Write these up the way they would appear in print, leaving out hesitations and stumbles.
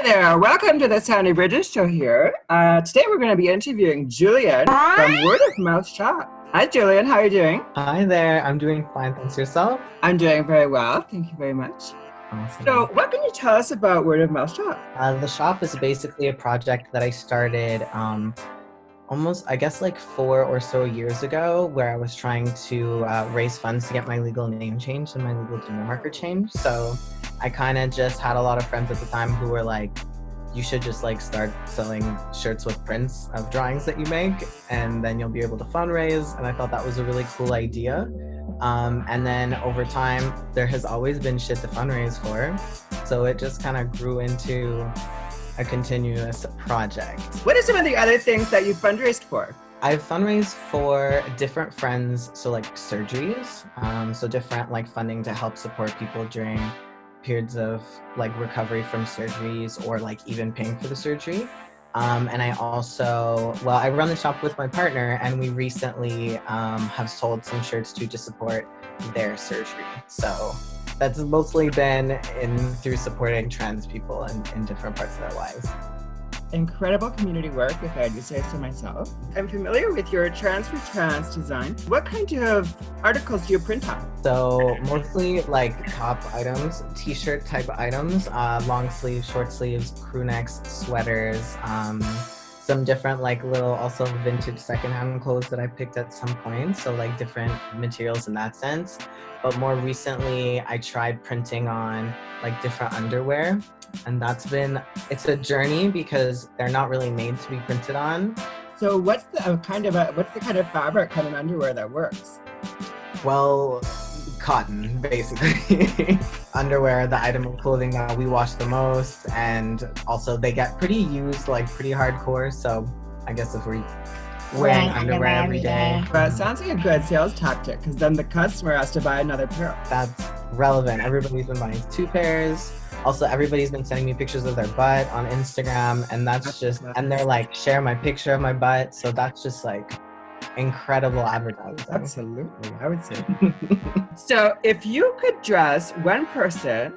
there, welcome to the Sandy Bridges show here. Today we're going to be interviewing Julian from Word of Mouth Shop. Hi Julian, how are you doing? Hi there, I'm doing fine, thanks. Yourself? I'm doing very well, thank you very much. Awesome. So what can you tell us about Word of Mouth Shop? The shop is basically a project that I started almost, I guess, like 4 or so years ago, where I was trying to raise funds to get my legal name changed and my legal gender marker changed. So I kind of just had a lot of friends at the time who were like, you should just like start selling shirts with prints of drawings that you make, and then you'll be able to fundraise. And I thought that was a really cool idea. And then over time, there has always been shit to fundraise for. So it just kind of grew into a continuous project. What are some of the other things that you fundraised for? I've fundraised for different friends, so like surgeries, so different like funding to help support people during periods of like recovery from surgeries or like even paying for the surgery. And I also, well, I run the shop with my partner, and we recently have sold some shirts too to support their surgery. So that's mostly been through supporting trans people in different parts of their lives. Incredible community work, if I do say so myself. I'm familiar with your Trans for Trans design. What kind of articles do you print on? So mostly like top items, t-shirt type items, long sleeves, short sleeves, crew necks, sweaters, some different like little also vintage secondhand clothes that I picked at some point. So like different materials in that sense. But more recently, I tried printing on like different underwear. And it's a journey because they're not really made to be printed on. So what's the kind of fabric kind of underwear that works? Well, cotton, basically. Underwear, the item of clothing that we wash the most, and also they get pretty used, like pretty hardcore. So I guess if we're wearing underwear every day. Well, it sounds like a good sales tactic, because then the customer has to buy another pair. That's relevant. Everybody's been buying 2 pairs. Also, everybody's been sending me pictures of their butt on Instagram, and and they're like, share my picture of my butt. So that's just like incredible advertising. Absolutely, I would say. So if you could dress one person,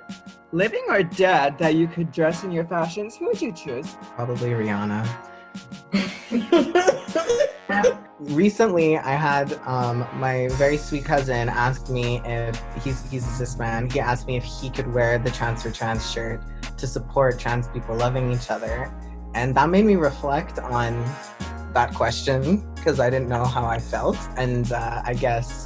living or dead, that you could dress in your fashions, who would you choose? Probably Rihanna. Recently, I had my very sweet cousin ask me if he's a cis man. He asked me if he could wear the Trans for Trans shirt to support trans people loving each other, and that made me reflect on that question because I didn't know how I felt. And I guess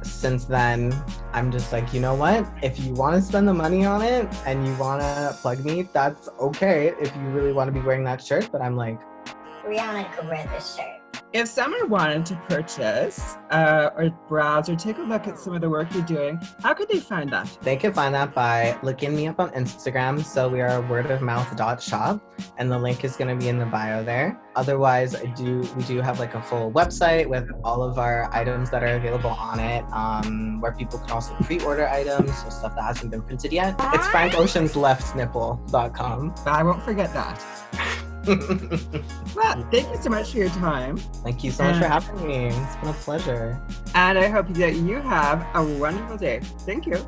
since then, I'm just like, you know what? If you want to spend the money on it and you want to plug me, that's okay. If you really want to be wearing that shirt, but I'm like, Rihanna could wear this shirt. If someone wanted to purchase or browse or take a look at some of the work you're doing, how could they find that? They can find that by looking me up on Instagram. So we are wordofmouth.shop, and the link is going to be in the bio there. Otherwise, we do have like a full website with all of our items that are available on it, where people can also pre-order items, so stuff that hasn't been printed yet. It's frankoceansleftnipple.com. I won't forget that. Well, thank you so much for your time. Thank you so much for having me. It's been a pleasure. And I hope that you have a wonderful day. Thank you.